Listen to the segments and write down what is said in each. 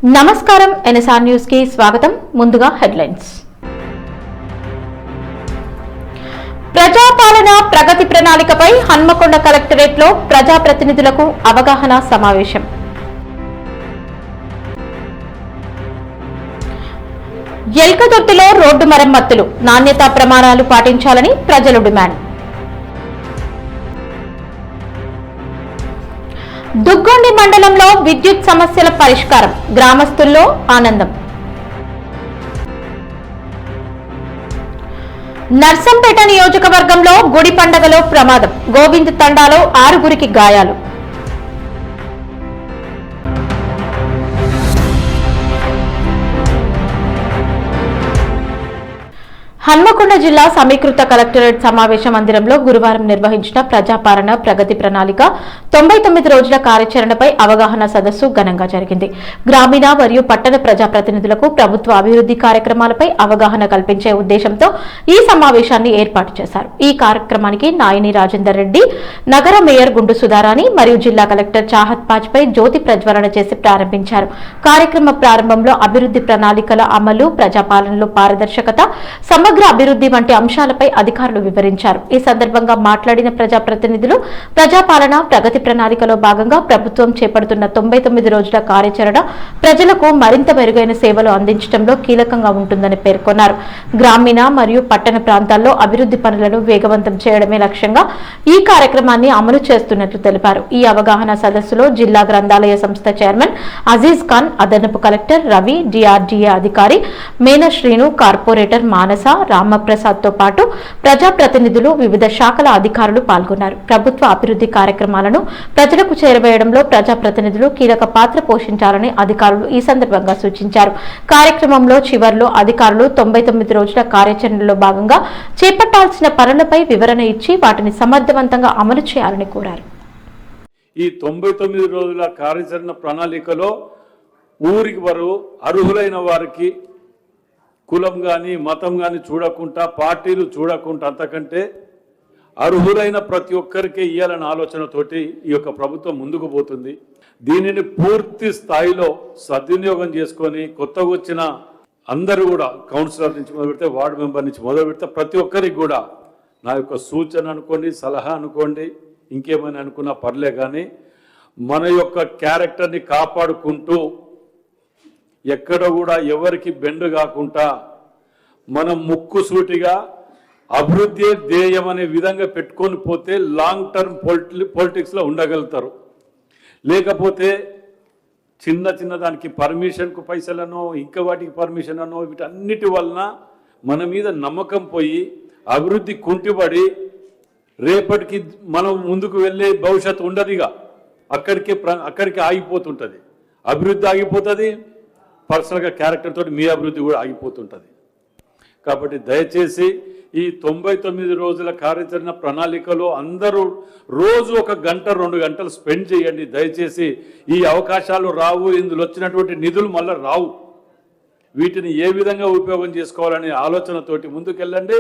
నమస్కారం NSR news కి స్వాగతం. ముందుగా హెడ్లైన్స్. ప్రజాపాలన ప్రగతి ప్రణాళికపై హన్మకొండ కలెక్టరేట్ లో ప్రజాప్రతినిధులకు అవగాహన సమావేశం. ఎల్కదుర్తిలో రోడ్డు మరమ్మతులు నాణ్యతా ప్రమాణాలు పాటించాలని ప్రజలు డిమాండ్. దుగ్గొండి మండలంలో విద్యుత్ సమస్యల పరిష్కారం, గ్రామస్తుల్లో ఆనందం. నర్సంపేట నియోజకవర్గంలో గుడి పండగలో ప్రమాదం, గోవింద్ తండాలో 6 గాయాలు. హన్మకొండ జిల్లా సమీకృత కలెక్టరేట్ సమావేశ మందిరంలో గురువారం నిర్వహించిన ప్రజాపాలన ప్రగతి ప్రణాళిక 99 రోజుల కార్యాచరణపై అవగాహన సదస్సు ఘనంగా జరిగింది. గ్రామీణ మరియు పట్టణ ప్రజాప్రతినిధులకు ప్రభుత్వ అభివృద్ధి కార్యక్రమాలపై అవగాహన కల్పించే ఉద్దేశంతో ఈ సమావేశాన్ని ఏర్పాటు చేశారు. ఈ కార్యక్రమానికి నాయని రాజేందర్ రెడ్డి, నగర మేయర్ గుండు సుధారాణి మరియు జిల్లా కలెక్టర్ చాహత్ పాజ్పై జ్యోతి ప్రజ్వలన చేసి ప్రారంభించారు. కార్యక్రమ ప్రారంభంలో అభివృద్ధి ప్రణాళికల అమలు, ప్రజాపాలనలో పారదర్శకత, సమగ్ర అభివృద్ధి వంటి అంశాలపై అధికారులు వివరించారు. ఈ సందర్భంగా మాట్లాడిన ప్రజాప్రతినిధులు ప్రజాపాలన ప్రగతి ప్రణాళికలో భాగంగా ప్రభుత్వం చేపడుతున్న 99 రోజుల కార్యాచరణ ప్రజలకు మరింత మెరుగైన సేవలు అందించడంలో కీలకంగా ఉంటుందని పేర్కొన్నారు. గ్రామీణ మరియు పట్టణ ప్రాంతాల్లో అభివృద్ధి పనులను వేగవంతం చేయడమే లక్ష్యంగా ఈ కార్యక్రమాన్ని అమలు చేస్తున్నట్లు తెలిపారు. ఈ అవగాహన సదస్సులో జిల్లా గ్రంథాలయ సంస్థ చైర్మన్ అజీజ్ ఖాన్, అదనపు కలెక్టర్ రవి, డిఆర్డీఏ అధికారి మేన శ్రీను, కార్పొరేటర్ మానస, రామప్రసాద్ తో పాటు ప్రజాప్రతినిధులు, వివిధ శాఖల అధికారులు పాల్గొన్నారు. ప్రభుత్వ అభివృద్ధి కార్యక్రమాలను ప్రజలకు చేరవేయడంలో ప్రజాప్రతినిధులు కీలక పాత్ర పోషించాలని అధికారులు ఈ సందర్భంగా సూచించారు. కార్యక్రమంలో చివర్లో అధికారులు 99 రోజుల కార్యాచరణలో భాగంగా చేపట్టాల్సిన పనులపై వివరణ ఇచ్చి వాటిని సమర్థవంతంగా అమలు చేయాలని కోరారు. ఈ 99 రోజుల కార్యాచరణ ప్రణాళికలో ఊరికి వారు అర్హులైన వారికి కులం కానీ మతం కానీ చూడకుండా, పార్టీలు చూడకుండా, అంతకంటే అర్హులైన ప్రతి ఒక్కరికి ఇవ్వాలన్న ఆలోచనతోటి ఈ యొక్క ప్రభుత్వం ముందుకు పోతుంది. దీనిని పూర్తి స్థాయిలో సద్వినియోగం చేసుకొని కొత్తగా వచ్చిన అందరూ కూడా కౌన్సిలర్ నుంచి మొదలు పెడితే, వార్డు మెంబర్ నుంచి మొదలు పెడితే ప్రతి ఒక్కరికి కూడా నా యొక్క సూచన అనుకోండి, సలహా అనుకోండి, ఇంకేమైనా అనుకున్నా పర్లే, కానీ మన యొక్క క్యారెక్టర్ని కాపాడుకుంటూ ఎక్కడ కూడా ఎవరికి బెండు కాకుండా మనం ముక్కుసూటిగా అభివృద్ధి ధ్యేయం అనే విధంగా పెట్టుకొని పోతే లాంగ్ టర్మ్ పొలిటిక్స్లో ఉండగలుగుతారు. లేకపోతే చిన్న దానికి పర్మిషన్కు పైసలనో, ఇంకా వాటికి పర్మిషన్ అనో, వీటన్నిటి వలన మన మీద నమ్మకం పోయి అభివృద్ధి కుంటిపడి రేపటికి మనం ముందుకు వెళ్ళే భవిష్యత్తు ఉండదుగా. అక్కడికి ఆగిపోతుంటుంది, అభివృద్ధి ఆగిపోతుంది, పర్సనల్గా క్యారెక్టర్ తోటి మీ అభివృద్ధి కూడా ఆగిపోతుంటుంది. కాబట్టి దయచేసి ఈ 99 రోజుల కార్యాచరణ ప్రణాళికలో అందరూ రోజు 1 గంట 2 గంటలు స్పెండ్ చేయండి. దయచేసి ఈ అవకాశాలు రావు, ఇందులో వచ్చినటువంటి నిధులు మళ్ళీ రావు. వీటిని ఏ విధంగా ఉపయోగం చేసుకోవాలనే ఆలోచనతోటి ముందుకెళ్ళండి.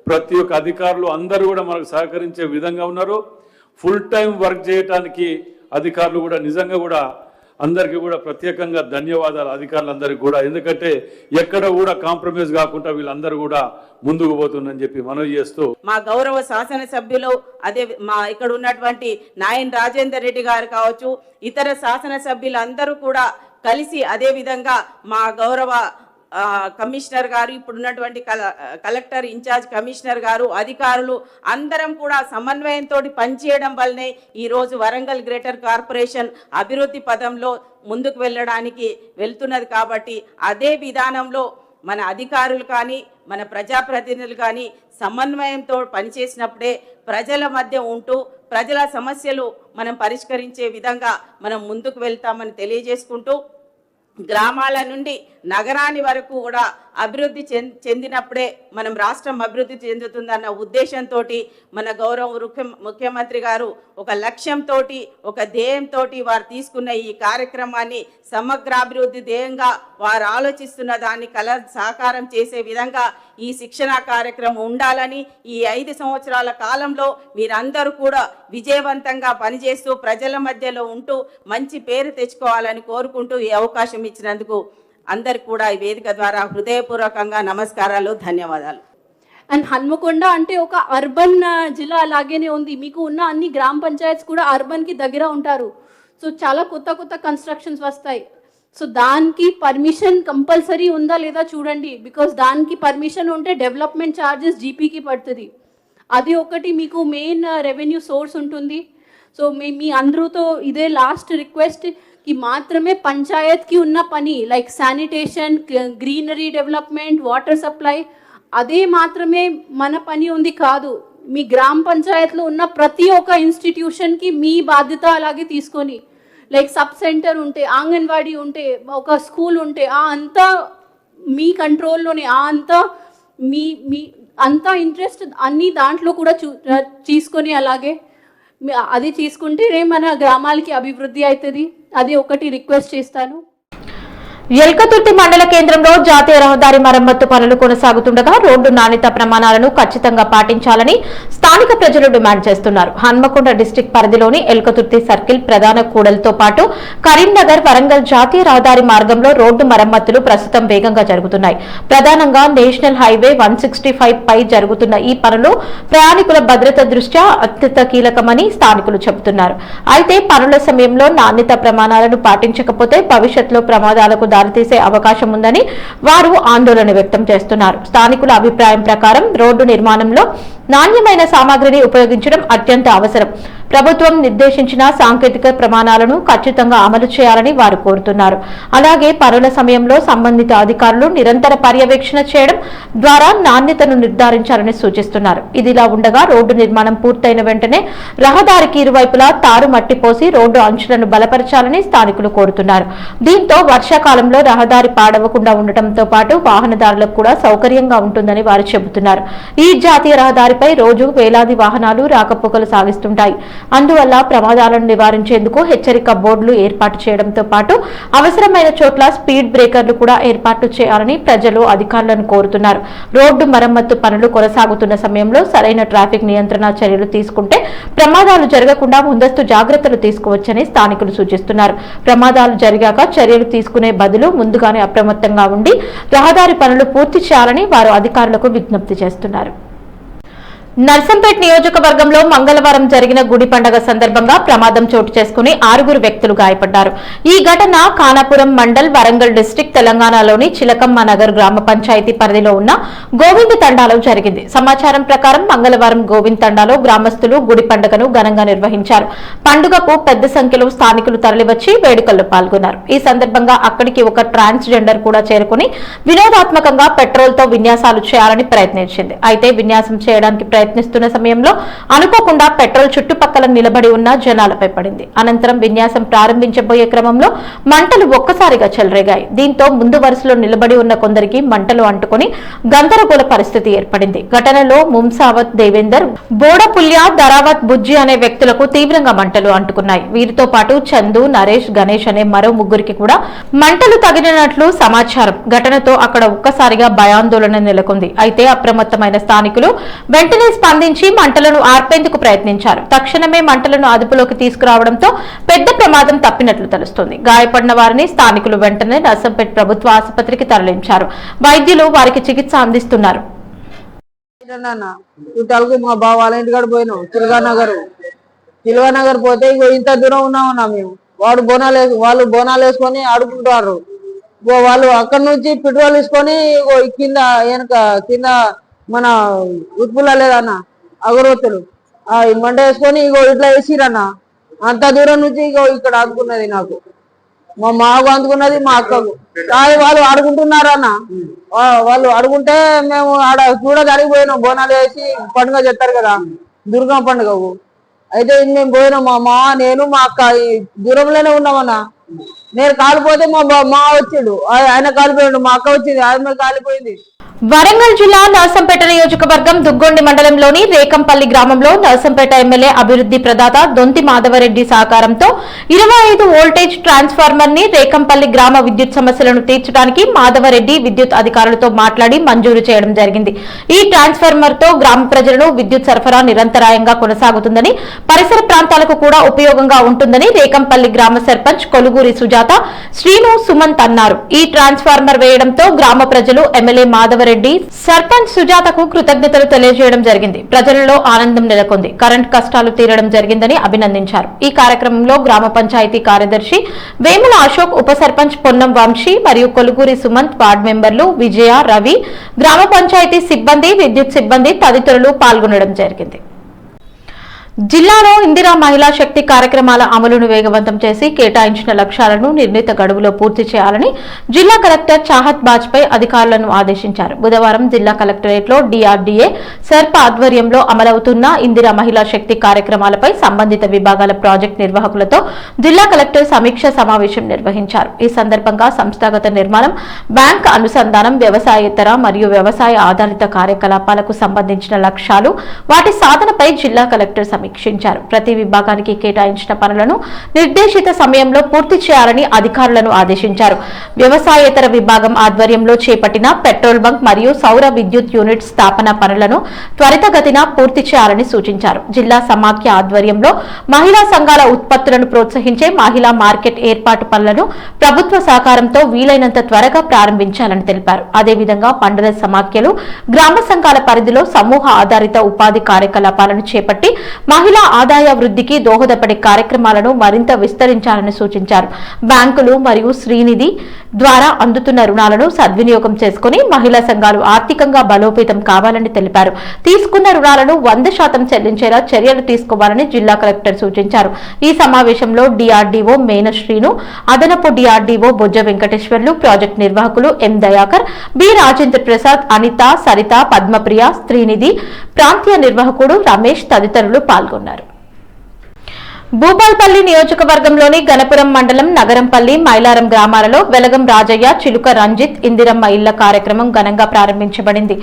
ప్రతి ఒక్క అధికారులు అందరూ కూడా మనకు సహకరించే విధంగా ఉన్నారు. ఫుల్ టైం వర్క్ చేయడానికి అధికారులు కూడా నిజంగా కూడా అందరికీ కూడా ప్రత్యేకంగా ధన్యవాదాలు అధికారులందరికీ కూడా. ఎందుకంటే ఎక్కడ కూడా కాంప్రమైజ్ కాకుండా వీళ్ళందరూ కూడా ముందుకు పోతుందని చెప్పి మనవి చేస్తూ, మా గౌరవ శాసనసభ్యులు, అదే మా ఇక్కడ ఉన్నటువంటి నాయన్ రాజేందర్ రెడ్డి గారు కావచ్చు, ఇతర శాసనసభ్యులందరూ కూడా కలిసి, అదే విధంగా మా గౌరవ కమిషనర్ గారు, ఇప్పుడున్నటువంటి కలెక్టర్ ఇన్ఛార్జ్ కమిషనర్ గారు, అధికారులు అందరం కూడా సమన్వయంతో పనిచేయడం వల్లనే ఈరోజు వరంగల్ గ్రేటర్ కార్పొరేషన్ అభివృద్ధి పదంలో ముందుకు వెళ్ళడానికి వెళ్తున్నది. కాబట్టి అదే విధానంలో మన అధికారులు కానీ మన ప్రజాప్రతినిధులు కానీ సమన్వయంతో పనిచేసినప్పుడే ప్రజల మధ్య ఉంటూ ప్రజల సమస్యలు మనం పరిష్కరించే విధంగా మనం ముందుకు వెళ్తామని తెలియజేసుకుంటూ, గ్రామాల నుండి నగరాని వరకు కూడా అభివృద్ధి చెందినప్పుడే మనం రాష్ట్రం అభివృద్ధి చెందుతుందన్న ఉద్దేశంతో మన గౌరవ ముఖ్యమంత్రి గారు ఒక లక్ష్యంతో ఒక ధ్యేయంతో వారు తీసుకున్న ఈ కార్యక్రమాన్ని సమగ్రాభివృద్ధి ధ్యేయంగా వారు ఆలోచిస్తున్న దాన్ని సాకారం చేసే విధంగా ఈ శిక్షణ కార్యక్రమం ఉండాలని ఈ 5 సంవత్సరాల కాలంలో మీరందరూ కూడా విజయవంతంగా పనిచేస్తూ ప్రజల మధ్యలో ఉంటూ మంచి పేరు తెచ్చుకోవాలని కోరుకుంటూ ఈ అవకాశం ఇచ్చినందుకు అందరికి కూడా ఈ వేదిక ద్వారా హృదయపూర్వకంగా నమస్కారాలు, ధన్యవాదాలు. అండ్ హన్మకొండ అంటే ఒక అర్బన్ జిల్లా లాగానే ఉంది. మీకు ఉన్న అన్ని గ్రామ పంచాయత్స్ కూడా అర్బన్కి దగ్గర ఉంటారు. సో చాలా కొత్త కొత్త కన్స్ట్రక్షన్స్ వస్తాయి. సో దానికి పర్మిషన్ కంపల్సరీ ఉందా లేదా చూడండి. బికాస్ దానికి పర్మిషన్ ఉంటే డెవలప్మెంట్ ఛార్జెస్ జీపీకి పడుతుంది. అది ఒకటి మీకు మెయిన్ రెవెన్యూ సోర్స్ ఉంటుంది. సో మీ అందరితో ఇదే లాస్ట్ రిక్వెస్ట్ కి మాత్రమే పంచాయత్కి ఉన్న పని like sanitation, greenery development, water supply అదే మాత్రమే మన పని ఉంది కాదు. మీ గ్రామ పంచాయత్లో ఉన్న ప్రతి ఒక్క ఇన్స్టిట్యూషన్కి మీ బాధ్యత అలాగే తీసుకొని లైక్ సబ్ సెంటర్ ఉంటే, ఆంగన్వాడీ ఉంటే, ఒక స్కూల్ ఉంటే అంతా మీ కంట్రోల్లోనే అంతా మీ అంతా ఇంట్రెస్ట్ అన్ని దాంట్లో కూడా తీసుకొని అలాగే అది తీసుకుంటే మన గ్రామాలకి అభివృద్ధి అవుతుంది. అది ఒకటి రిక్వెస్ట్ చేస్తాను. ఎల్కతుర్తి మండల కేంద్రంలో జాతీయ రహదారి మరమ్మత్తు పనులు కొనసాగుతుండగా రోడ్డు నాణ్యత ప్రమాణాలను ఖచ్చితంగా పాటించాలని స్థానిక ప్రజలు డిమాండ్ చేస్తున్నారు. హన్మకొండ డిస్టిక్ పరిధిలోని ఎల్కతుర్తి సర్కిల్ ప్రధాన కూడలితో పాటు కరీంనగర్, వరంగల్ జాతీయ రహదారి మార్గంలో రోడ్డు మరమ్మతులు ప్రస్తుతం వేగంగా జరుగుతున్నాయి. ప్రధానంగా నేషనల్ హైవే 165 పై జరుగుతున్న ఈ పనులు ప్రయాణికుల భద్రత దృష్ట్యా అత్యంత కీలకమని స్థానికులు చెబుతున్నారు. అయితే పనుల సమయంలో నాణ్యత ప్రమాణాలను పాటించకపోతే భవిష్యత్తులో ప్రమాదాలకు దారితీసే అవకాశం ఉందని వారు ఆందోళన వ్యక్తం చేస్తున్నారు. స్థానికుల అభిప్రాయం ప్రకారం రోడ్డు నిర్మాణంలో నాణ్యమైన సామాగ్రిని ఉపయోగించడం అత్యంత అవసరం. ప్రభుత్వం నిర్దేశించిన సాంకేతిక ప్రమాణాలను ఖచ్చితంగా అమలు చేయాలని వారు కోరుతున్నారు. అలాగే పనుల సమయంలో సంబంధిత అధికారులు నిరంతర పర్యవేక్షణ చేయడం ద్వారా నాణ్యతను నిర్ధారించాలని సూచిస్తున్నారు. ఇదిలా ఉండగా రోడ్డు నిర్మాణం పూర్తయిన వెంటనే రహదారికి ఇరువైపులా తారు మట్టి పోసి రోడ్డు అంచులను బలపరచాలని స్థానికులు కోరుతున్నారు. దీంతో వర్షాకాలంలో రహదారి పాడవకుండా ఉండటంతో పాటు వాహనదారులకు కూడా సౌకర్యంగా ఉంటుందని వారు చెబుతున్నారు. ఈ జాతీయ రహదారిపై రోజు వేలాది వాహనాలు రాకపోకలు సాగిస్తుంటాయి. అందువల్ల ప్రమాదాలను నివారించేందుకు హెచ్చరిక బోర్డులు ఏర్పాటు చేయడంతో పాటు అవసరమైన చోట్ల స్పీడ్ బ్రేకర్లు కూడా ఏర్పాటు చేయాలని ప్రజలు అధికారులను కోరుతున్నారు. రోడ్డు మరమ్మత్తు పనులు కొనసాగుతున్న సమయంలో సరైన ట్రాఫిక్ నియంత్రణ చర్యలు తీసుకుంటే ప్రమాదాలు జరగకుండా ముందస్తు జాగ్రత్తలు తీసుకోవచ్చని స్థానికులు సూచిస్తున్నారు. ప్రమాదాలు జరిగాక చర్యలు తీసుకునే బదులు ముందుగానే అప్రమత్తంగా ఉండి రహదారి పనులు పూర్తి చేయాలని వారు అధికారులకు విజ్ఞప్తి చేస్తున్నారు. నర్సంపేట్ నియోజకవర్గంలో మంగళవారం జరిగిన గుడి పండగ సందర్భంగా ప్రమాదం చోటు చేసుకుని 6 వ్యక్తులు గాయపడ్డారు. ఈ ఘటన ఖానాపురం మండల్, వరంగల్ డిస్టిక్, తెలంగాణలోని చిలకమ్మ నగర్ గ్రామ పంచాయతీ పరిధిలో ఉన్న గోవింద్ తండాలో జరిగింది. సమాచారం ప్రకారం మంగళవారం గోవింద్ తండాలో గ్రామస్తులు గుడి పండుగను ఘనంగా నిర్వహించారు. పండుగకు పెద్ద సంఖ్యలో స్థానికులు తరలివచ్చి వేడుకల్లో పాల్గొన్నారు. ఈ సందర్భంగా అక్కడికి ఒక ట్రాన్స్జెండర్ కూడా చేరుకుని వినోదాత్మకంగా పెట్రోల్ తో విన్యాసాలు చేయాలని ప్రయత్నించింది. అయితే విన్యాసం చేయడానికి ప్రయత్నిస్తున్న సమయంలో అనుకోకుండా పెట్రోల్ చుట్టుపక్కల నిలబడి ఉన్న జనాలపై పడింది. అనంతరం విన్యాసం ప్రారంభించబోయే క్రమంలో మంటలు ఒక్కసారిగా చెలరేగాయి. దీంతో ముందు వరుసలో నిలబడి ఉన్న కొందరికి మంటలు అంటుకుని గందరగోళ పరిస్థితి ఏర్పడింది. ఘటనలో ముంసావత్ దేవేందర్, బోడపుల్య, దరావత్ బుజ్జి అనే వ్యక్తులకు తీవ్రంగా మంటలు అంటుకున్నాయి. వీరితో పాటు చందు, నరేష్, గణేష్ అనే మరో 3కి కూడా మంటలు తగిలినట్లు సమాచారం. ఘటనతో అక్కడ ఒక్కసారిగా భయాందోళన నెలకొంది. అయితే అప్రమత్తమైన స్థానికులు వెంటనే స్పందించి మంటలను ఆర్పేందుకు ప్రయత్నించారు. తక్షణమే మంటలను అదుపులోకి తీసుకురావడంతో పెద్ద ప్రమాదం తప్పినట్లు తెలుస్తోంది. గాయపడిన వారిని స్థానికులు వెంటనే నర్సంపేట్ ప్రభుత్వ ఆసుపత్రికి తరలించారు. వైద్యులు వారికి చికిత్స అందిస్తున్నారు. మా బావ వాళ్ళ ఇంటికాడ పోయినాం, తిల్వానగర్ పోతే ఇగో ఇంత దూరం ఉన్నామన్నా మేము. వాళ్ళు బోనాలు వేసుకొని ఆడుకుంటారు. వాళ్ళు అక్కడ నుంచి పెట్రోల్ తీసుకొని ఇగో కింద కింద మన ఉత్పుల లేదన్న అగరవత్తులు మంట వేసుకొని ఇగో ఇట్లా వేసిరన్న. అంత దూరం నుంచి ఇగో ఇక్కడ ఆదుకున్నది నాకు, మా మాకు అందుకున్నది, మా అక్కకు. కానీ వాళ్ళు ఆడుకుంటున్నారన్న. వాళ్ళు ఆడుకుంటే మేము ఆడ చూడడానికి పోయినాం. బోనాలు వేసి పండుగ చేస్తారు కదా, దుర్గా పండుగకు. అయితే మేము పోయినాం, మా నేను మా అక్క దూరంలోనే ఉన్నామన్నా. నేను కాలిపోతే మా వచ్చిండు, ఆయన కాలిపోయిండు, మా అక్క వచ్చింది, ఆమె కాలిపోయింది. వరంగల్ జిల్లా నర్సంపేట నియోజకవర్గం దుగ్గొండి మండలంలోని రేకంపల్లి గ్రామంలో నర్సంపేట ఎమ్మెల్యే అభివృద్ధి ప్రదాత దొంతి మాధవరెడ్డి సహకారంతో 25 వోల్టేజ్ ట్రాన్స్ఫార్మర్ ని రేకంపల్లి గ్రామ విద్యుత్ సమస్యలను తీర్చడానికి మాధవరెడ్డి విద్యుత్ అధికారులతో మాట్లాడి మంజూరు చేయడం జరిగింది. ఈ ట్రాన్స్ఫార్మర్ తో గ్రామ ప్రజలను విద్యుత్ సరఫరా నిరంతరాయంగా కొనసాగుతుందని, పరిసర ప్రాంతాలకు కూడా ఉపయోగంగా ఉంటుందని రేకంపల్లి గ్రామ సర్పంచ్ కొలుగూరి సుజాత, శ్రీను, సుమంత్ అన్నారు. ఈ ట్రాన్స్ఫార్మర్ వేయడంతో గ్రామ ప్రజలు ఎమ్మెల్యే మాధవరెడ్డి, సర్పంచ్ సుజాతకు కృతజ్ఞతలు తెలియజేయడం జరిగింది. ప్రజలలో ఆనందం నెలకొంది. కరెంట్ కష్టాలు తీరడం జరిగిందని అభినందించారు. ఈ కార్యక్రమంలో గ్రామ పంచాయతీ కార్యదర్శి వేముల అశోక్, ఉప సర్పంచ్ పొన్నం వంశీ మరియు కొలుగూరి సుమంత్, వార్డు మెంబర్లు విజయ, రవి, గ్రామ పంచాయతీ సిబ్బంది, విద్యుత్ సిబ్బంది తదితరులు పాల్గొనడం జరిగింది. జిల్లాలో ఇందిరా మహిళా శక్తి కార్యక్రమాల అమలును వేగవంతం చేసి కేటాయించిన లక్ష్యాలను నిర్ణీత గడువులో పూర్తి చేయాలని జిల్లా కలెక్టర్ చాహత్ బాజ్పై అధికారులను ఆదేశించారు. బుధవారం జిల్లా కలెక్టరేట్లో DRDA సర్ప ఆధ్వర్యంలో అమలవుతున్న ఇందిరా మహిళా శక్తి కార్యక్రమాలపై సంబంధిత విభాగాల ప్రాజెక్టు నిర్వాహకులతో జిల్లా కలెక్టర్ సమీక్ష సమావేశం నిర్వహించారు. ఈ సందర్భంగా సంస్థాగత నిర్మాణం, బ్యాంక్ అనుసంధానం, వ్యవసాయేతర మరియు వ్యవసాయ ఆధారిత కార్యకలాపాలకు సంబంధించిన లక్ష్యాలు, వాటి సాధనపై జిల్లా కలెక్టర్ సమీక్షించారు. ప్రతి విభాగానికి కేటాయించిన పనులను నిర్దేశిత సమయంలో పూర్తి చేయాలని అధికారులను ఆదేశించారు. వ్యవసాయేతర విభాగం ఆధ్వర్యంలో చేపట్టిన పెట్రోల్ బంక్ మరియు సౌర విద్యుత్ యూనిట్ స్థాపన పనులను త్వరితగతిన పూర్తి చేయాలని సూచించారు. జిల్లా సమాఖ్య ఆధ్వర్యంలో మహిళా సంఘాల ఉత్పత్తులను ప్రోత్సహించే మహిళా మార్కెట్ ఏర్పాటు పనులను ప్రభుత్వ సహకారంతో వీలైనంత త్వరగా ప్రారంభించాలని తెలిపారు. అదేవిధంగా మండల సమాఖ్యలు, గ్రామ సంఘాల పరిధిలో సమూహ ఆధారిత ఉపాధి కార్యకలాపాలను చేపట్టి మహిళా ఆదాయ వృద్ధికి దోహదపడే కార్యక్రమాలను మరింత విస్తరించాలని సూచించారు. బ్యాంకులు మరియు శ్రీనిధి ద్వారా అందుతున్న రుణాలను సద్వినియోగం చేసుకుని మహిళా సంఘాలు ఆర్థికంగా బలోపేతం కావాలని తెలిపారు. తీసుకున్న రుణాలను 100% చెల్లించేలా చర్యలు తీసుకోవాలని జిల్లా కలెక్టర్ సూచించారు. ఈ సమావేశంలో DRDO మేన శ్రీను, అదనపు DRDO బొజ్జ వెంకటేశ్వర్లు, ప్రాజెక్టు నిర్వాహకులు M దయాకర్, B రాజేంద్ర ప్రసాద్, అనిత, సరిత, పద్మప్రియ, శ్రీనిధి, ప్రాంతీయ నిర్వాహకుడు రమేష్ తదితరులు పాల్గొన్నారు. భూపాల్పల్లి నియోజకవర్గంలోని గణపురం మండలం నగరంపల్లి, మైలారం గ్రామాలలో వెలగం రాజయ్య, చిలుక రంజిత్ ఇందిరమ్మ ఇళ్ల కార్యక్రమం ఘనంగా ప్రారంభించబడింది.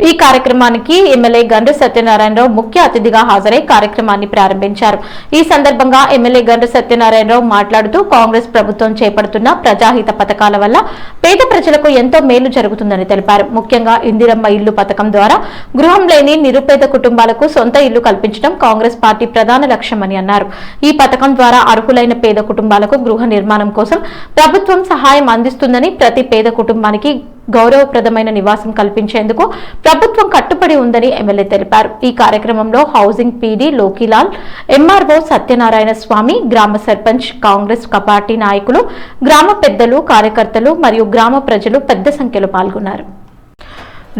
ఈ కార్యక్రమానికి ఎమ్మెల్యే గండ్ర సత్యనారాయణరావు ముఖ్య అతిథిగా హాజరై కార్యక్రమాన్ని ప్రారంభించారు. ఈ సందర్భంగా ఎమ్మెల్యే గండ్ర సత్యనారాయణరావు మాట్లాడుతూ కాంగ్రెస్ ప్రభుత్వం చేపడుతున్న ప్రజాహిత పథకాల వల్ల పేద ప్రజలకు ఎంతో మేలు జరుగుతుందని తెలిపారు. ముఖ్యంగా ఇందిరమ్మ ఇల్లు పథకం ద్వారా గృహం లేని నిరుపేద కుటుంబాలకు సొంత ఇల్లు కల్పించడం కాంగ్రెస్ పార్టీ ప్రధాన లక్ష్యమని అన్నారు. ఈ పథకం ద్వారా అర్హులైన పేద కుటుంబాలకు గృహ నిర్మాణం కోసం ప్రభుత్వం సహాయం అందిస్తుందని, ప్రతి పేద కుటుంబానికి గౌరవప్రదమైన నివాసం కల్పించేందుకు ప్రభుత్వం కట్టుబడి ఉందని ఎమ్మెల్యే తెలిపారు. ఈ కార్యక్రమంలో హౌసింగ్ PD లోకిలాల్, MRO సత్యనారాయణ స్వామి, గ్రామ సర్పంచ్, కాంగ్రెస్ పార్టీ నాయకులు, గ్రామ పెద్దలు, కార్యకర్తలు మరియు గ్రామ ప్రజలు పెద్ద సంఖ్యలో పాల్గొన్నారు.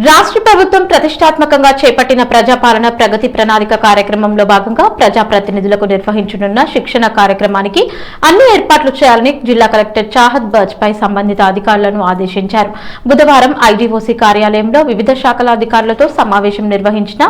రాష్ట్ర ప్రభుత్వం ప్రతిష్టాత్మకంగా చేపట్టిన ప్రజాపాలన ప్రగతి ప్రణాళిక కార్యక్రమంలో భాగంగా ప్రజాప్రతినిధులకు నిర్వహించనున్న శిక్షణ కార్యక్రమానికి అన్ని ఏర్పాట్లు చేయాలని జిల్లా కలెక్టర్ చాహత్ బాజ్పై సంబంధిత అధికారులను ఆదేశించారు. బుధవారం IDOC కార్యాలయంలో వివిధ శాఖల అధికారులతో సమావేశం నిర్వహించిన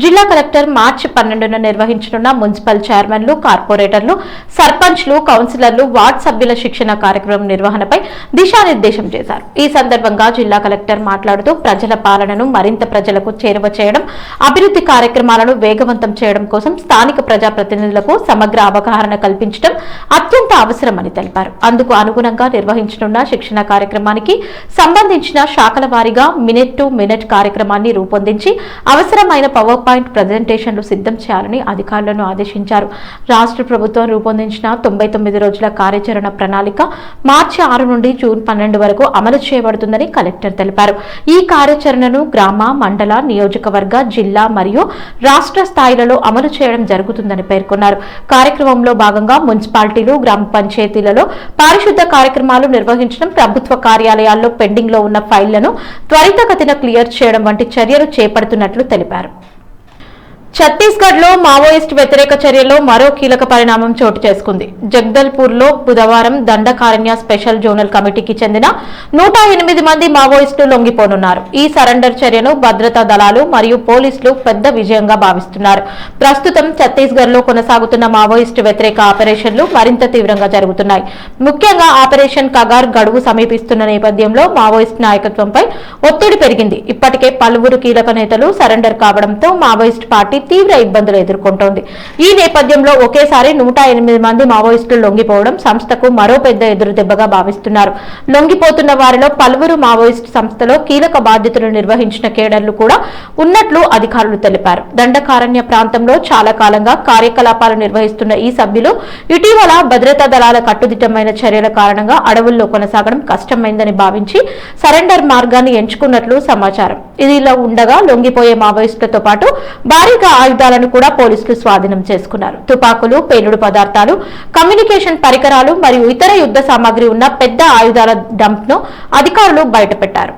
జిల్లా కలెక్టర్ మార్చి 12న నిర్వహించనున్న మున్సిపల్ చైర్మన్లు, కార్పొరేటర్లు, సర్పంచ్లు, కౌన్సిలర్లు, వార్డు సభ్యుల శిక్షణ కార్యక్రమం నిర్వహణపై దిశానిర్దేశం చేశారు. ఈ సందర్భంగా జిల్లా కలెక్టర్ మాట్లాడుతూ ప్రజల పాలనను మరింత ప్రజలకు చేరువ చేయడం, అభివృద్ధి కార్యక్రమాలను వేగవంతం చేయడం కోసం స్థానిక ప్రజాప్రతినిధులకు సమగ్ర అవగాహన కల్పించడం అత్యంత అవసరమని తెలిపారు. అందుకు అనుగుణంగా నిర్వహించనున్న శిక్షణ కార్యక్రమానికి సంబంధించిన శాఖల వారీగా మినిట్ టు మినిట్ కార్యక్రమాన్ని రూపొందించి అవసరమైన పవర్ పాయింట్ ప్రజెంటేషన్లు సిద్ధం చేయాలని అధికారులను ఆదేశించారు. రాష్ట్ర ప్రభుత్వం రూపొందించిన 99 రోజుల కార్యాచరణ ప్రణాళిక మార్చి 6 నుండి జూన్ 12 వరకు అమలు చేయబడుతుందని కలెక్టర్ తెలిపారు. ఈ కార్యాచరణను గ్రామ, మండల, నియోజకవర్గ, జిల్లా మరియు రాష్ట్ర స్థాయిలలో అమలు చేయడం జరుగుతుందని పేర్కొన్నారు. కార్యక్రమంలో భాగంగా మున్సిపాలిటీలు, గ్రామ పంచాయతీలలో పారిశుద్ధ కార్యక్రమాలు నిర్వహించడం, ప్రభుత్వ కార్యాలయాల్లో పెండింగ్ లో ఉన్న ఫైళ్లను త్వరితగతిన క్లియర్ చేయడం వంటి చర్యలు చేపడుతున్నట్లు తెలిపారు. ఛత్తీస్గఢ్ లో మావోయిస్ట్ వ్యతిరేక చర్యల్లో మరో కీలక పరిణామం చోటు చేసుకుంది. జగదల్పూర్ లో బుధవారం దండకారణ్య స్పెషల్ జోనల్ కమిటీకి చెందిన 108 మంది మావోయిస్టులు లొంగిపోనున్నారు. ఈ సరెండర్ చర్యను భద్రతా దళాలు మరియు పోలీసులు పెద్ద విజయంగా భావిస్తున్నారు. ప్రస్తుతం ఛత్తీస్గఢ్ లో కొనసాగుతున్న మావోయిస్టు వ్యతిరేక ఆపరేషన్లు మరింత తీవ్రంగా జరుగుతున్నాయి. ముఖ్యంగా ఆపరేషన్ కగార్ గడువు సమీపిస్తున్న నేపథ్యంలో మావోయిస్ట్ నాయకత్వంపై ఒత్తిడి పెరిగింది. ఇప్పటికే పలువురు కీలక నేతలు సరెండర్ కావడంతో మావోయిస్ట్ పార్టీ తీవ్ర ఇబ్బందులు ఎదుర్కొంటోంది. ఈ నేపథ్యంలో ఒకేసారి 108 మంది మావోయిస్టులు లొంగిపోవడం సంస్థకు మరో పెద్ద ఎదురుదెబ్బగా భావిస్తున్నారు. లొంగిపోతున్న వారిలో పలువురు మావోయిస్టు సంస్థలో కీలక బాధ్యతలు నిర్వహించిన కేడర్లు కూడా ఉన్నట్లు అధికారులు తెలిపారు. దండకారణ్య ప్రాంతంలో చాలా కాలంగా కార్యకలాపాలు నిర్వహిస్తున్న ఈ సభ్యులు ఇటీవల భద్రతా దళాల కట్టుదిట్టమైన చర్యల కారణంగా అడవుల్లో కొనసాగడం కష్టమైందని భావించి సరెండర్ మార్గాన్ని ఎంచుకున్నట్లు సమాచారం. ఇదిలా ఉండగా లొంగిపోయే మావోయిస్టులతో పాటు భారీగా ఆయుధాలను కూడా పోలీసులు స్వాధీనం చేసుకున్నారు. తుపాకులు, పేలుడు పదార్థాలు, కమ్యూనికేషన్ పరికరాలు మరియు ఇతర యుద్ధ సామాగ్రి ఉన్న పెద్ద ఆయుధాల డంప్ ను అధికారులు బయటపెట్టారు.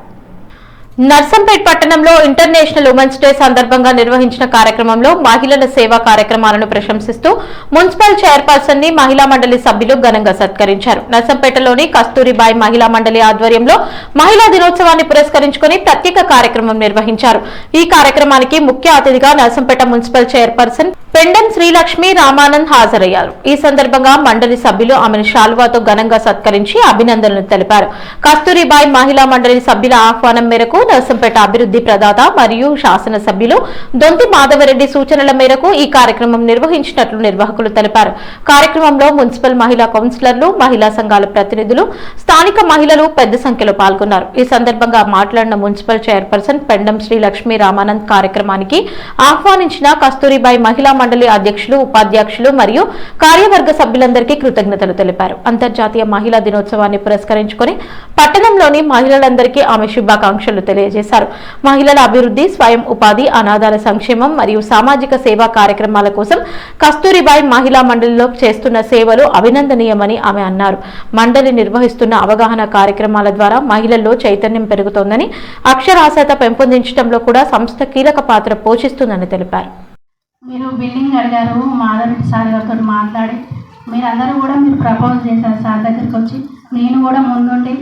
నర్సంపేట్ పట్టణంలో ఇంటర్నేషనల్ ఉమెన్స్ డే సందర్భంగా నిర్వహించిన కార్యక్రమంలో మహిళల సేవా కార్యక్రమాలను ప్రశంసిస్తూ మున్సిపల్ చైర్పర్సన్ ని మహిళా మండలి సభ్యులు ఘనంగా సత్కరించారు. నర్సంపేటలోని కస్తూరిబాయి మహిళా మండలి ఆధ్వర్యంలో మహిళా దినోత్సవాన్ని పురస్కరించుకుని ప్రత్యేక కార్యక్రమం నిర్వహించారు. ఈ కార్యక్రమానికి ముఖ్య అతిథిగా నర్సంపేట మున్సిపల్ చైర్పర్సన్ పెండం శ్రీలక్ష్మి రామానంద్ హాజరయ్యారు. ఈ సందర్భంగా మండలి సభ్యులు ఆమెను శాల్వాతో ఘనంగా సత్కరించి అభినందనలు తెలిపారు. కస్తూరిబాయి మహిళా మండలి సభ్యుల ఆహ్వానం మేరకు నర్సంపేట అభివృద్ధి ప్రదాత మరియు శాసనసభ్యులు దొంతి మాధవరెడ్డి సూచనల మేరకు ఈ కార్యక్రమం నిర్వహించినట్లు నిర్వాహకులు తెలిపారు. కార్యక్రమంలో మున్సిపల్ మహిళా కౌన్సిలర్లు, మహిళా సంఘాల ప్రతినిధులు, స్థానిక మహిళలు పెద్ద సంఖ్యలో పాల్గొన్నారు. ఈ సందర్భంగా మాట్లాడిన మున్సిపల్ చైర్పర్సన్ పెండం శ్రీలక్ష్మి రామానంద్ కార్యక్రమానికి ఆహ్వానించిన కస్తూరిబాయి మహిళా మండలి అధ్యక్షులు, ఉపాధ్యక్షులు మరియు కార్యవర్గ సభ్యులందరికీ కృతజ్ఞతలు తెలిపారు. అంతర్జాతీయ మహిళా దినోత్సవాన్ని పురస్కరించుకుని పట్టణంలోని మహిళలందరికీ ఆమె శుభాకాంక్షలు తెలియజేశారు. మహిళల అభివృద్ధి, స్వయం ఉపాధి, అనాథాల సంక్షేమం మరియు సామాజిక సేవా కార్యక్రమాల కోసం కస్తూరిబాయి మహిళా మండలిలో చేస్తున్న సేవలు అభినందనీయమని ఆమె అన్నారు. మండలి నిర్వహిస్తున్న అవగాహన కార్యక్రమాల ద్వారా మహిళల్లో చైతన్యం పెరుగుతోందని, అక్షరాస్యత పెంపొందించడంలో కూడా సంస్థ కీలక పాత్ర పోషిస్తుందని తెలిపారు. మీరు బిల్డింగ్ అడిగారు, మాధవరెడ్డి సార్ గారితో మాట్లాడి మీరందరూ కూడా మీరు ప్రపోజ్ చేశారు సార్ దగ్గరికి వచ్చి. నేను కూడా ముందుండి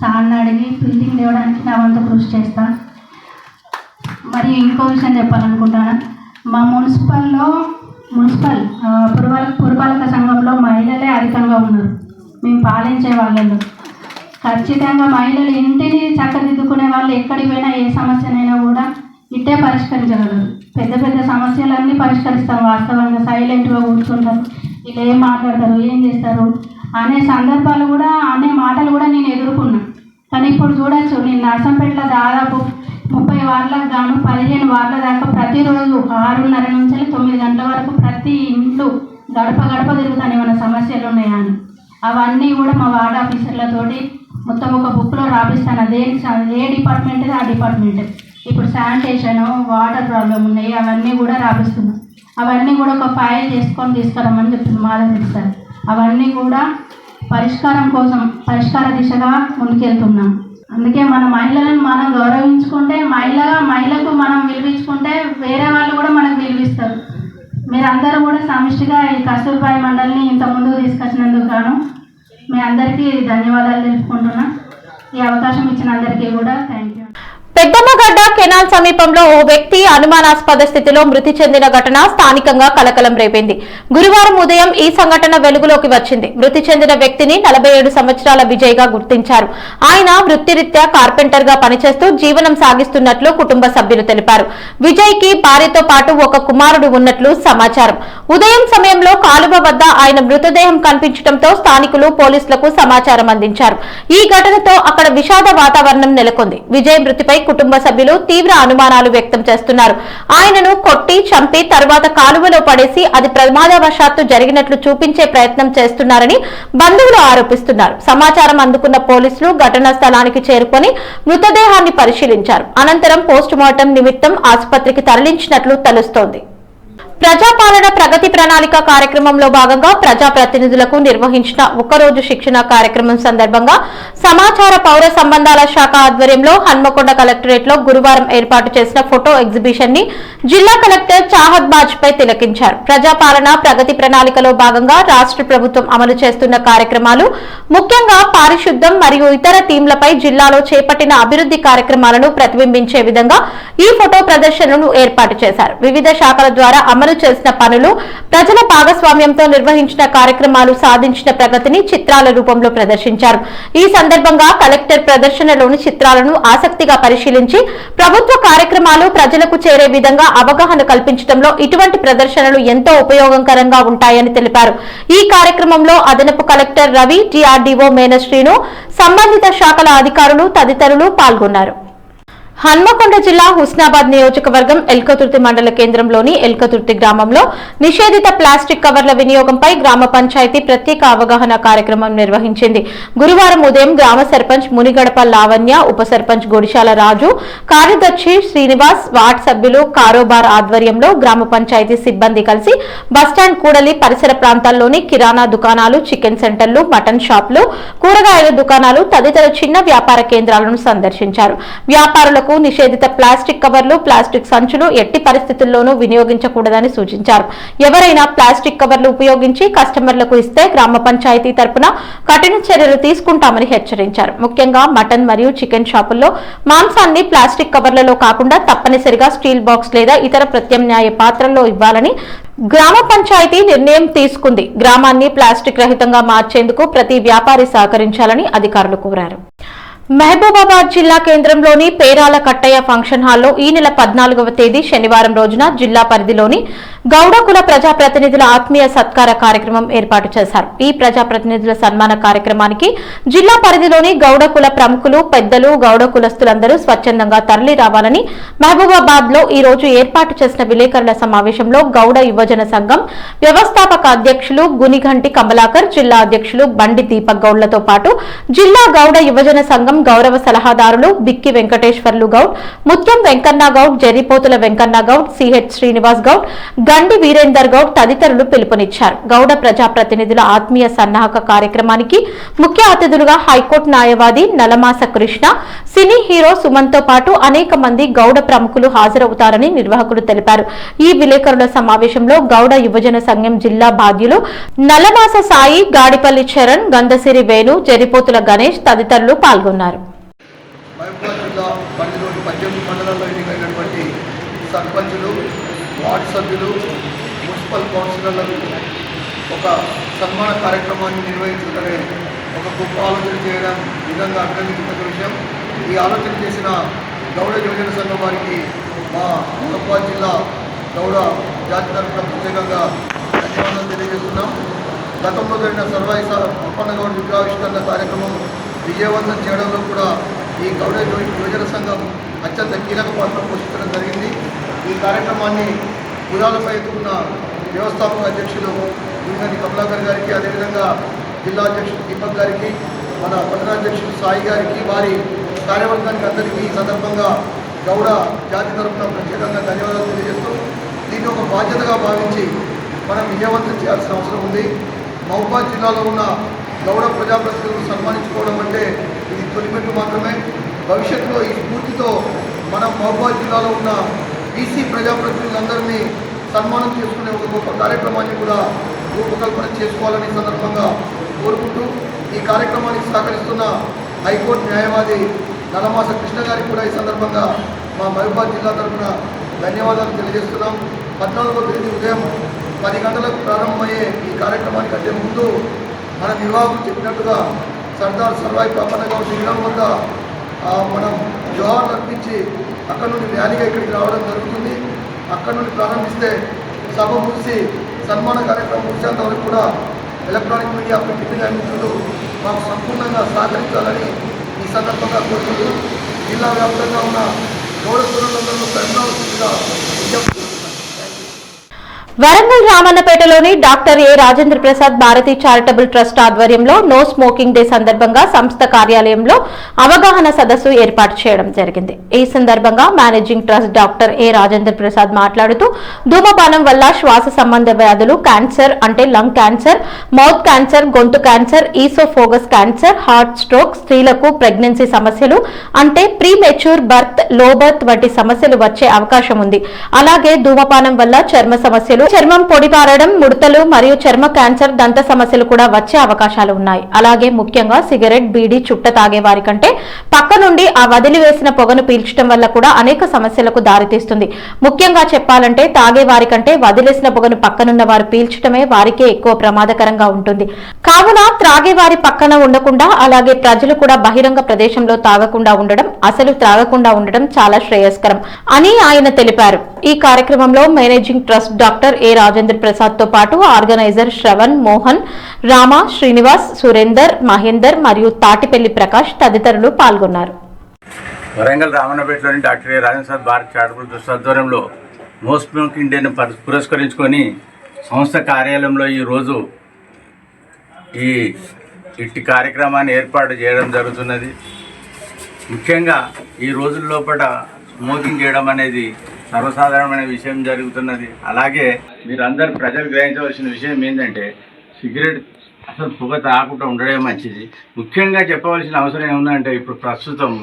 సార్ని అడిగి బిల్డింగ్ తేవడానికి నా వంతు కృషి చేస్తాను. మరి ఇంకో విషయం చెప్పాలనుకుంటాను. మా మున్సిపల్ పురపాలక సంఘంలో మహిళలే అధికంగా ఉన్నారు. మేము పాలించే వాళ్ళలో ఖచ్చితంగా మహిళలు ఇంటిని చక్కదిద్దుకునే వాళ్ళు ఎక్కడికి పోయినా ఏ సమస్యనైనా కూడా ఇట్టే పరిష్కరించగలరు. పెద్ద పెద్ద సమస్యలన్నీ పరిష్కరిస్తాం. వాస్తవంగా సైలెంట్గా కూర్చుంటారు. వీళ్ళు ఏం మాట్లాడతారు, ఏం చేస్తారు అనే సందర్భాలు కూడా, అనే మాటలు కూడా నేను ఎదుర్కొన్నాను. కానీ ఇప్పుడు చూడొచ్చు, నేను నర్సంపేటలో దాదాపు 30 వార్డులకు గాను 15 వార్డుల దాకా ప్రతిరోజు 6:30 నుంచి 9 గంటల వరకు ప్రతి ఇంట్లో గడప తిరుగుతాను ఏమైనా సమస్యలు ఉన్నాయా అని. అవన్నీ కూడా మా వార్డు ఆఫీసర్లతోటి మొత్తం ఒక బుక్లో రాపిస్తాను. ఏ డిపార్ట్మెంట్ ఆ డిపార్ట్మెంట్. ఇప్పుడు శానిటేషన్, వాటర్ ప్రాబ్లం ఉన్నాయి, అవన్నీ కూడా రాపిస్తున్నాం. అవన్నీ కూడా ఒక ఫైల్ చేసుకొని తీసుకురామని చెప్తుంది మాధవరెడ్డి సార్. అవన్నీ కూడా పరిష్కార దిశగా ముందుకెళ్తున్నాం. అందుకే మన మహిళలను మనం గౌరవించుకుంటే, మహిళకు మనం విలువించుకుంటే వేరే వాళ్ళు కూడా మనకు విలువిస్తారు. మీరందరూ కూడా సమిష్టిగా ఈ కస్తూరిబాయి మండలిని ఇంత ముందుకు తీసుకొచ్చినందుకు గాను మీ అందరికీ ధన్యవాదాలు తెలుపుకుంటున్నా. ఈ అవకాశం ఇచ్చిన అందరికీ కూడా థ్యాంక్ యూ. పెద్దమ్మగడ్డ కెనాల్ సమీపంలో ఓ వ్యక్తి అనుమానాస్పద స్థితిలో మృతి చెందిన ఘటన స్థానికంగా కలకలం రేపింది. గురువారం ఉదయం ఈ సంఘటన వెలుగులోకి వచ్చింది. మృతి చెందిన వ్యక్తిని 47 సంవత్సరాల విజయ్ గా గుర్తించారు. ఆయన వృత్తిరీత్యా కార్పెంటర్ గా పనిచేస్తూ జీవనం సాగిస్తున్నట్లు కుటుంబ సభ్యులు తెలిపారు. విజయ్ కి భార్యతో పాటు ఒక కుమారుడు ఉన్నట్లు సమాచారం. ఉదయం సమయంలో కాలువ వద్ద ఆయన మృతదేహం కనిపించడంతో స్థానికులు పోలీసులకు సమాచారం అందించారు. ఈ ఘటనతో అక్కడ విషాద వాతావరణం నెలకొంది. విజయ్ మృతిపై కుటుంబ సభ్యులు తీవ్ర అనుమానాలు వ్యక్తం చేస్తున్నారు. ఆయనను కొట్టి చంపి తర్వాత కాలువలో పడేసి అది ప్రమాదవశాత్తు జరిగినట్లు చూపించే ప్రయత్నం చేస్తున్నారని బంధువులు ఆరోపిస్తున్నారు. సమాచారం అందుకున్న పోలీసులు ఘటనా స్థలానికి చేరుకొని మృతదేహాన్ని పరిశీలించారు. అనంతరం పోస్టుమార్టం నిమిత్తం ఆసుపత్రికి తరలించినట్లు తెలుస్తోంది. ప్రజాపాలన ప్రగతి ప్రణాళిక కార్యక్రమంలో భాగంగా ప్రజాప్రతినిధులకు నిర్వహించిన ఒకరోజు శిక్షణ కార్యక్రమం సందర్భంగా సమాచార పౌర సంబంధాల శాఖ ఆధ్వర్యంలో హన్మకొండ కలెక్టరేట్ లో గురువారం ఏర్పాటు చేసిన ఫోటో ఎగ్జిబిషన్ ని జిల్లా కలెక్టర్ చాహద్ బాజ్పై తిలకించారు. ప్రజాపాలన ప్రగతి ప్రణాళికలో భాగంగా రాష్ట్ర ప్రభుత్వం అమలు చేస్తున్న కార్యక్రమాలు, ముఖ్యంగా పారిశుద్ధ్యం మరియు ఇతర థీమ్లపై జిల్లాలో చేపట్టిన అభివృద్ధి కార్యక్రమాలను ప్రతిబింబించే విధంగా ఈ ఫోటో ప్రదర్శనను ఏర్పాటు చేశారు. వివిధ శాఖల ద్వారా అమలు చేసిన పనులు, ప్రజల భాగస్వామ్యంతో నిర్వహించిన కార్యక్రమాలు సాధించిన ప్రగతిని చిత్రాల రూపంలో ప్రదర్శించారు. ఈ సందర్భంగా కలెక్టర్ ప్రదర్శనలోని చిత్రాలను ఆసక్తిగా పరిశీలించి ప్రభుత్వ కార్యక్రమాలు ప్రజలకు చేరే విధంగా అవగాహన కల్పించడంలో ఇటువంటి ప్రదర్శనలు ఎంతో ఉపయోగకరంగా ఉంటాయని తెలిపారు. ఈ కార్యక్రమంలో అదనపు కలెక్టర్ రవి, డిఆర్డీఓ మేనశ్రీను, సంబంధిత శాఖల అధికారులు తదితరులు పాల్గొన్నారు. హన్మకొండ జిల్లా హుస్నాబాద్ నియోజకవర్గం ఎల్కతుర్తి మండల కేంద్రంలోని ఎల్కతుర్తి గ్రామంలో నిషేధిత ప్లాస్టిక్ కవర్ల వినియోగంపై గ్రామ పంచాయతీ ప్రత్యేక అవగాహన కార్యక్రమం నిర్వహించింది. గురువారం ఉదయం గ్రామ సర్పంచ్ మునిగడప లావణ్య, ఉప సర్పంచ్ గొడిశాల రాజు, కార్యదర్శి శ్రీనివాస్, వార్డు సభ్యులు కారోబార్ ఆధ్వర్యంలో గ్రామ పంచాయతీ సిబ్బంది కలిసి బస్టాండ్ కూడలి పరిసర ప్రాంతాల్లోని కిరాణా దుకాణాలు, చికెన్ సెంటర్లు, మటన్ షాపులు, కూరగాయల దుకాణాలు తదితర చిన్న వ్యాపార కేంద్రాలను సందర్శించారు. వ్యాపారులకు నిషేధిత ప్లాస్టిక్ కవర్లు, ప్లాస్టిక్ సంచులు ఎట్టి పరిస్థితుల్లోనూ వినియోగించకూడదని సూచించారు. ఎవరైనా ప్లాస్టిక్ కవర్లు ఉపయోగించి కస్టమర్లకు ఇస్తే గ్రామ పంచాయతీ తరపున కఠిన చర్యలు తీసుకుంటామని హెచ్చరించారు. ముఖ్యంగా మటన్ మరియు చికెన్ షాపుల్లో మాంసాన్ని ప్లాస్టిక్ కవర్లలో కాకుండా తప్పనిసరిగా స్టీల్ బాక్స్ లేదా ఇతర ప్రత్యామ్నాయ పాత్రల్లో ఇవ్వాలని గ్రామ పంచాయతీ నిర్ణయం తీసుకుంది. గ్రామాన్ని ప్లాస్టిక్ రహితంగా మార్చేందుకు ప్రతి వ్యాపారి సహకరించాలని అధికారులు కోరారు. మహబూబాబాద్ జిల్లా కేంద్రంలోని పేరాల కట్టయ్య ఫంక్షన్ హాల్లో ఈ నెల 14వ తేదీ శనివారం రోజున జిల్లా పరిధిలోని గౌడ కుల ప్రజాప్రతినిధుల ఆత్మీయ సత్కార కార్యక్రమం ఏర్పాటు చేశారు. ఈ ప్రజాప్రతినిధుల సన్మాన కార్యక్రమానికి జిల్లా పరిధిలోని గౌడ కుల ప్రముఖులు, పెద్దలు, గౌడ కులస్తులందరూ స్వచ్ఛందంగా తరలి రావాలని మహబూబాబాద్ లో ఈ రోజు ఏర్పాటు చేసిన విలేకరుల సమావేశంలో గౌడ యువజన సంఘం వ్యవస్థాపక అధ్యక్షులు గునిగంటి కమలాకర్, జిల్లా అధ్యక్షులు బండి దీపక్ గౌడ్లతో పాటు జిల్లా గౌడ యువజన సంఘం గౌరవ సలహాదారులు బిక్కి వెంకటేశ్వర్లు గౌడ్, ముత్యం వెంకన్న గౌడ్, జెరిపోతుల వెంకన్న గౌడ్, సిహెచ్ శ్రీనివాస్ గౌడ్, గండి వీరేందర్ గౌడ్ తదితరులు పిలుపునిచ్చారు. గౌడ ప్రజాప్రతినిధుల ఆత్మీయ సన్నాహక కార్యక్రమానికి ముఖ్య అతిథులుగా హైకోర్టు న్యాయవాది నలమాస కృష్ణ, సినీ హీరో సుమన్ తో పాటు అనేక మంది గౌడ ప్రముఖులు హాజరవుతారని నిర్వాహకులు తెలిపారు. ఈ విలేకరుల సమావేశంలో గౌడ యువజన సంఘం జిల్లా బాధ్యులు నలమాస సాయి, గాడిపల్లి చరణ్, గంధసిరి వేణు, జెరిపోతుల గణేష్ తదితరులు పాల్గొన్నారు. మహబూబాబాద్ జిల్లా పరిధిలోని 18 మండలాల్లో ఎన్నికైనటువంటి సర్పంచులు, వార్డు సభ్యులు, మున్సిపల్ కౌన్సిలర్లకు ఒక సన్మాన కార్యక్రమాన్ని నిర్వహించడమే ఒక గొప్ప ఆలోచన చేయడం నిజంగా అభినందించిన విషయం. ఈ ఆలోచన చేసిన గౌడ యువజన సంఘం వారికి మా మహబూబాబాద్ జిల్లా గౌడ జాతి తరఫున ప్రత్యేకంగా ధన్యవాదాలు తెలియజేస్తున్నాం. గతంలో జరిగిన సర్వాయి అప్పన్న గౌడ విగ్రహావిష్కరణ కార్యక్రమం విజయవంతం చేయడంలో కూడా ఈ గౌడ యువజన సంఘం అత్యంత కీలక పాత్ర పోషించడం జరిగింది. ఈ కార్యక్రమాన్ని పురాలపై ఉన్న వ్యవస్థాపక అధ్యక్షులు గురిగంటి కమలాకర్ గారికి, అదేవిధంగా జిల్లా అధ్యక్షులు దీపక్ గారికి, మన పట్టణాధ్యక్షులు సాయి గారికి, వారి కార్యవర్గానికి అందరికీ ఈ సందర్భంగా గౌడ జాతి తరఫున ప్రత్యేకంగా ధన్యవాదాలు తెలియజేస్తూ దీన్ని ఒక బాధ్యతగా భావించి మనం విజయవంతం చేయాల్సిన అవసరం ఉంది. మహబూబాబాద్ జిల్లాలో ఉన్న గౌడ ప్రజాప్రతినిధులను సన్మానించుకోవడం అంటే ఇది తొలిమెట్టు మాత్రమే. భవిష్యత్తులో ఈ స్ఫూర్తితో మనం మహబూబాబాద్ జిల్లాలో ఉన్న బీసీ ప్రజాప్రతినిధులందరినీ సన్మానం చేసుకునే ఒక గొప్ప కార్యక్రమాన్ని కూడా రూపకల్పన చేసుకోవాలని సందర్భంగా కోరుకుంటూ ఈ కార్యక్రమానికి సహకరిస్తున్న హైకోర్టు న్యాయవాది నలమాస కృష్ణ గారికి కూడా ఈ సందర్భంగా మా మహబూబాబాద్ జిల్లా తరఫున ధన్యవాదాలు తెలియజేస్తున్నాం. 14వ తేదీ ఉదయం 10 గంటలకు ప్రారంభమయ్యే ఈ కార్యక్రమానికి అంటే ముందు మన నిర్వాహకులు చెప్పినట్టుగా సర్దార్ సర్వాయి పాపన్న గౌడ్ విగ్రహం వద్ద మనం జోహార్లు అర్పించి అక్కడ నుండి ర్యాలీగా ఇక్కడికి రావడం జరుగుతుంది. అక్కడ నుండి ప్రారంభిస్తే సభ ముగిసి సన్మాన కార్యక్రమం ముగిసేంత వరకు కూడా ఎలక్ట్రానిక్ మీడియా ప్రింట్ మీడియా మిత్రులు మాకు సంపూర్ణంగా సహకరించాలని ఈ సందర్భంగా కోరుకుంటూ జిల్లా వ్యాప్తంగా ఉన్న గౌడ సోదరులందరూ కరుణావతిగా విజ్ఞప్తి చేస్తున్నాను. వరంగల్ రామన్నపేటలోని doctor A Rajendra Prasad Bharati charitable trust ఆధ్వర్యంలో నో స్మోకింగ్ డే సందర్భంగా సంస్థ కార్యాలయంలో అవగాహన సదస్సు ఏర్పాటు చేయడం జరిగింది. ఈ సందర్భంగా managing trust doctor A Rajendra Prasad మాట్లాడుతూ ధూమపానం వల్ల శ్వాస సంబంధ వ్యాధులు, క్యాన్సర్ అంటే లంగ్ క్యాన్సర్, మౌత్ క్యాన్సర్, గొంతు క్యాన్సర్, ఈసోఫోగస్ క్యాన్సర్, హార్ట్ స్ట్రోక్, స్త్రీలకు ప్రెగ్నెన్సీ సమస్యలు అంటే ప్రీమెచ్యూర్ బర్త్, లో బర్త్ వంటి సమస్యలు వచ్చే అవకాశం ఉంది. అలాగే ధూమపానం వల్ల చర్మ సమస్యలు, చర్మం పొడిపారడం, ముడతలు మరియు చర్మ క్యాన్సర్, దంత సమస్యలు కూడా వచ్చే అవకాశాలు ఉన్నాయి. అలాగే ముఖ్యంగా సిగరెట్, బీడీ, చుట్ట తాగే వారి కంటే పక్క నుండి ఆ వదిలివేసిన పొగను పీల్చడం వల్ల కూడా అనేక సమస్యలకు దారితీస్తుంది. ముఖ్యంగా చెప్పాలంటే తాగే వారి కంటే వదిలేసిన పొగను పక్కనున్న వారు పీల్చడమే వారికే ఎక్కువ ప్రమాదకరంగా ఉంటుంది. కావున త్రాగే వారి పక్కన ఉండకుండా అలాగే ప్రజలు కూడా బహిరంగ ప్రదేశంలో తాగకుండా ఉండడం, అసలు త్రాగకుండా ఉండడం చాలా శ్రేయస్కరం అని ఆయన తెలిపారు. ఈ కార్యక్రమంలో managing trust doctor A Rajendra Prasad తో పాటు ఆర్గనైజర్ శ్రవణ్, మోహన్, రామ, శ్రీనివాస్, సురేందర్, మహేందర్ మరియు తాటిపల్లి ప్రకాష్ తదితరులు పాల్గొన్నారు. వరంగల్ రామన్నపేటలోని doctor A Rajendra Prasad Bharat charitable trust ఆధ్వర్యంలో నో స్మోకింగ్ డేను పురస్కరించుకొని సంస్థ కార్యాలయంలో ఈరోజు ఇట్టి కార్యక్రమాన్ని ఏర్పాటు చేయడం జరుగుతున్నది. ముఖ్యంగా ఈ రోజుల లోపల స్మోకింగ్ చేయడం అనేది సర్వసాధారణమైన విషయం జరుగుతున్నది. అలాగే మీరందరూ ప్రజలు గ్రహించవలసిన విషయం ఏంటంటే సిగరెట్ అసలు పొగ తాగకుండా ఉండడమే మంచిది. ముఖ్యంగా చెప్పవలసిన అవసరం ఏముందంటే ఇప్పుడు ప్రస్తుతం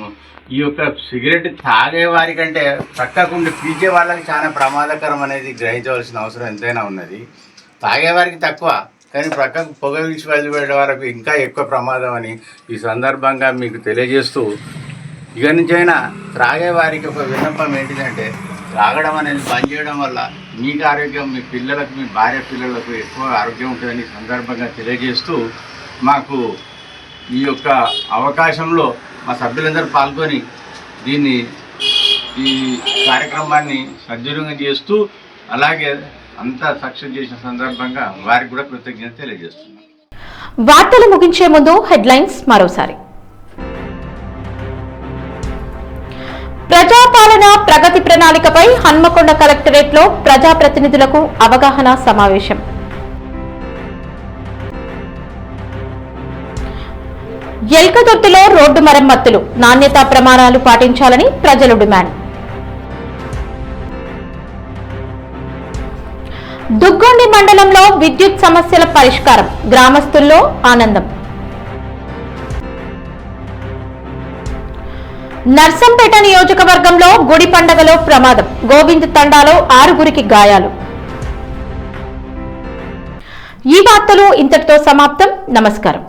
ఈ యొక్క సిగరెట్ తాగే వారి కంటే పక్కకుండా పీల్చే వాళ్ళకి చాలా ప్రమాదకరం అనేది గ్రహించవలసిన అవసరం ఎంతైనా ఉన్నది. తాగేవారికి తక్కువ, కానీ ప్రక్కకు పొగ విడిచి వదిలిపెట్టే వరకు ఇంకా ఎక్కువ ప్రమాదం అని ఈ సందర్భంగా మీకు తెలియజేస్తూ, ఇక నుంచైనా త్రాగే వారికి ఒక విన్నపం ఏంటిదంటే త్రాగడం అనేది బంద్ చేయడం వల్ల మీకు ఆరోగ్యం, మీ పిల్లలకు, మీ భార్య పిల్లలకు ఎక్కువ ఆరోగ్యం ఉంటుందని సందర్భంగా తెలియజేస్తూ, మాకు ఈ యొక్క అవకాశంలో మా సభ్యులందరూ పాల్గొని ఈ కార్యక్రమాన్ని సద్వినియోగం చేస్తూ అలాగే అంతా సక్సెస్ చేసిన సందర్భంగా వారికి కూడా కృతజ్ఞత తెలియజేస్తున్నాం. వార్తలు ముగించే ముందు హెడ్లైన్స్ మరోసారి. ప్రజాపాలన ప్రగతి ప్రణాళికపై హన్మకొండ కలెక్టరేట్లో ప్రజాప్రతినిధులకు అవగాహన సమావేశం. ఎల్కతుర్తిలో రోడ్డు మరమ్మతులు, నాణ్యతా ప్రమాణాలు పాటించాలని ప్రజలు డిమాండ్. దుగ్గొండి మండలంలో విద్యుత్ సమస్యల పరిష్కారం, గ్రామస్తుల్లో ఆనందం. నర్సంపేట నియోజకవర్గంలో గుడి పండగలో ప్రమాదం, గోవింద్ తండాలో 6 గాయాలు. ఈ వార్తలు ఇంతటితో సమాప్తం. నమస్కారం.